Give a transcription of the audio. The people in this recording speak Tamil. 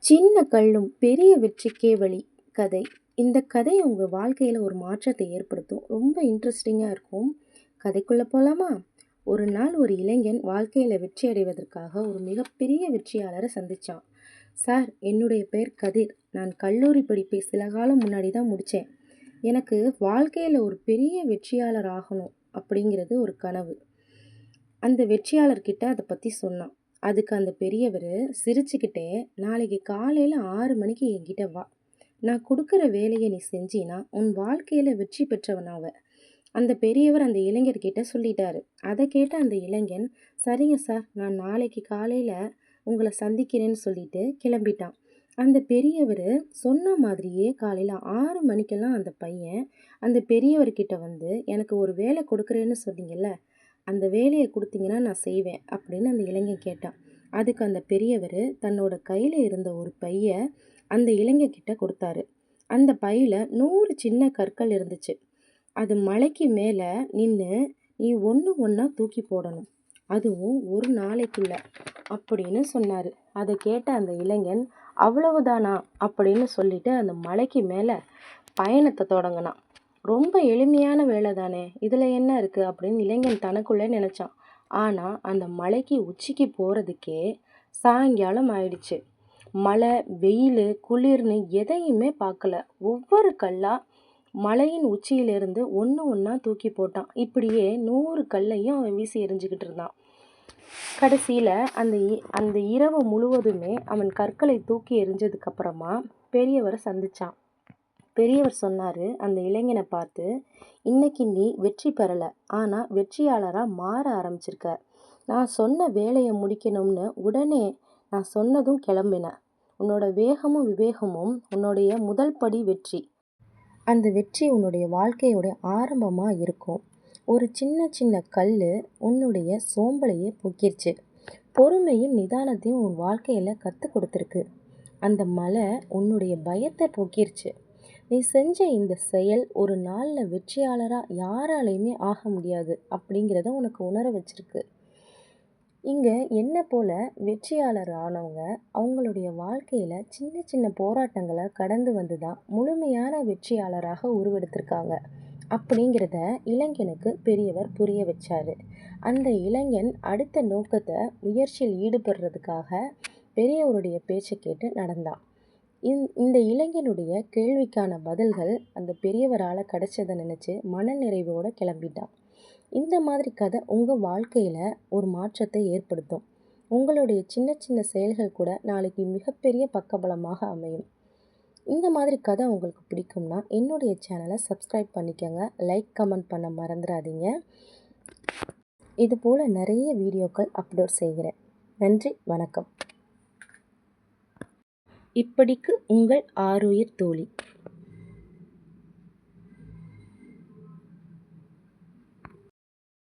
சின்ன கல்லும் பெரிய வெற்றிக்கே வழி கதை. இந்த கதை உங்கள் வாழ்க்கையில் ஒரு மாற்றத்தை ஏற்படுத்தும். ரொம்ப இன்ட்ரெஸ்டிங்காக இருக்கும். கதைக்குள்ளே போகலாமா? ஒரு நாள் ஒரு இளைஞன் வாழ்க்கையில் வெற்றி அடைவதற்காக ஒரு மிகப்பெரிய வெற்றியாளரை சந்தித்தான். சார், என்னுடைய பேர் கதிர். நான் கல்லூரி படிப்பை சில காலம் முன்னாடி தான் முடித்தேன். எனக்கு வாழ்க்கையில் ஒரு பெரிய வெற்றியாளர் ஆகணும் அப்படிங்கிறது ஒரு கனவு. அந்த வெற்றியாளர்கிட்ட அதை பற்றி சொன்னான். அதுக்கு அந்த பெரியவர் சிரிச்சுக்கிட்டே, நாளைக்கு காலையில் 6 மணிக்கு என்கிட்ட வா. நான் கொடுக்குற வேலையை நீ செஞ்சினா உன் வாழ்க்கையில் வெற்றி பெற்றவனாவ. அந்த பெரியவர் அந்த இளைஞர்கிட்ட சொல்லிட்டாரு. அதை கேட்ட அந்த இளைஞன், சரிங்க சார், நான் நாளைக்கு காலையில் உங்களை சந்திக்கிறேன்னு சொல்லிட்டு கிளம்பிட்டான். அந்த பெரியவர் சொன்ன மாதிரியே காலையில் 6 மணிக்கெல்லாம் அந்த பையன் அந்த பெரியவர்கிட்ட வந்து, எனக்கு ஒரு வேலை கொடுக்குறேன்னு சொன்னீங்கல்ல, அந்த வேலையை கொடுத்தீங்கன்னா நான் செய்வேன் அப்படின்னு அந்த இளைஞன் கேட்டான். அதுக்கு அந்த பெரியவர் தன்னோட கையில் இருந்த ஒரு பையை அந்த இளைஞர்கிட்ட கொடுத்தாரு. அந்த பையில் 100 சின்ன கற்கள் இருந்துச்சு. அது மலைக்கு மேலே நின்று நீ ஒன்று ஒன்றா தூக்கி போடணும், அதுவும் ஒரு நாளைக்குள்ள அப்படின்னு சொன்னார். அதை கேட்ட அந்த இளைஞன், அவ்வளவுதானா அப்படின்னு சொல்லிட்டு அந்த மலைக்கு மேலே பயணத்தை தொடங்கினான். ரொம்ப எளிமையான வேலை தானே, இதில் என்ன இருக்குது அப்படின்னு இளைஞன் தனக்குள்ளே நினச்சான். ஆனால் அந்த மலைக்கு உச்சிக்கு போகிறதுக்கே சாயங்காலம் ஆயிடுச்சு. மழை, வெயில், குளிர்னு எதையுமே பார்க்கல. ஒவ்வொரு கல்லாக மலையின் உச்சியிலிருந்து ஒன்று ஒன்றா தூக்கி போட்டான். இப்படியே 100 கல்லையும் அவன் வீசி எறிஞ்சிக்கிட்டு இருந்தான். கடைசியில் அந்த இரவு முழுவதுமே அவன் கற்களை தூக்கி எறிஞ்சதுக்கப்புறமா பெரியவரை சந்தித்தான். பெரியவர் சொன்னார் அந்த இளைஞனை பார்த்து, இன்னைக்கு நீ வெற்றி பெறலை, ஆனால் வெற்றியாளராக மாற ஆரம்பிச்சிருக்க. நான் சொன்ன வேலையை முடிக்கணும்னு உடனே நான் சொன்னதும் கிளம்பினேன். உன்னோட வேகமும் விவேகமும் உன்னுடைய முதல் படி வெற்றி. அந்த வெற்றி உன்னுடைய வாழ்க்கையோட ஆரம்பமாக இருக்கும். ஒரு சின்ன சின்ன கல் உன்னுடைய சோம்பலையே போக்கிருச்சு. பொறுமையும் நிதானத்தையும் உன் வாழ்க்கையில் கற்றுக் கொடுத்துருக்கு. அந்த மலை உன்னுடைய பயத்தை போக்கிருச்சு. நீ செஞ்ச இந்த செயல் ஒரு நாளில் வெற்றியாளராக யாராலையுமே ஆக முடியாது அப்படிங்கிறத உனக்கு உணர வச்சிருக்கு. இங்கே என்ன போல் வெற்றியாளர் ஆனவங்க அவங்களுடைய வாழ்க்கையில் சின்ன சின்ன போராட்டங்களை கடந்து வந்து தான் முழுமையான வெற்றியாளராக உருவெடுத்திருக்காங்க அப்படிங்கிறத இளைஞனுக்கு பெரியவர் புரிய வச்சார். அந்த இளைஞன் அடுத்த நோக்கத்தை முயற்சியில் ஈடுபடுறதுக்காக பெரியவருடைய பேச்சை கேட்டு நடந்தான். இந்த இளைஞனுடைய கேள்விக்கான பதில்கள் அந்த பெரியவரால் கிடைச்சதை நினச்சி மனநிறைவோடு கிளம்பிட்டான். இந்த மாதிரி கதை உங்கள் வாழ்க்கையில் ஒரு மாற்றத்தை ஏற்படுத்தும். உங்களுடைய சின்ன சின்ன செயல்கள் கூட நாளைக்கு மிகப்பெரிய பக்கபலமாக அமையும். இந்த மாதிரி கதை உங்களுக்கு பிடிக்கும்னா என்னுடைய சேனலை சப்ஸ்கிரைப் பண்ணிக்கோங்க. லைக், கமெண்ட் பண்ண மறந்துடாதீங்க. இது போல் நிறைய வீடியோக்கள் அப்லோட் செய்கிறேன். நன்றி, வணக்கம். இப்படிக்கு உங்கள் ஆருயிர் தோழி.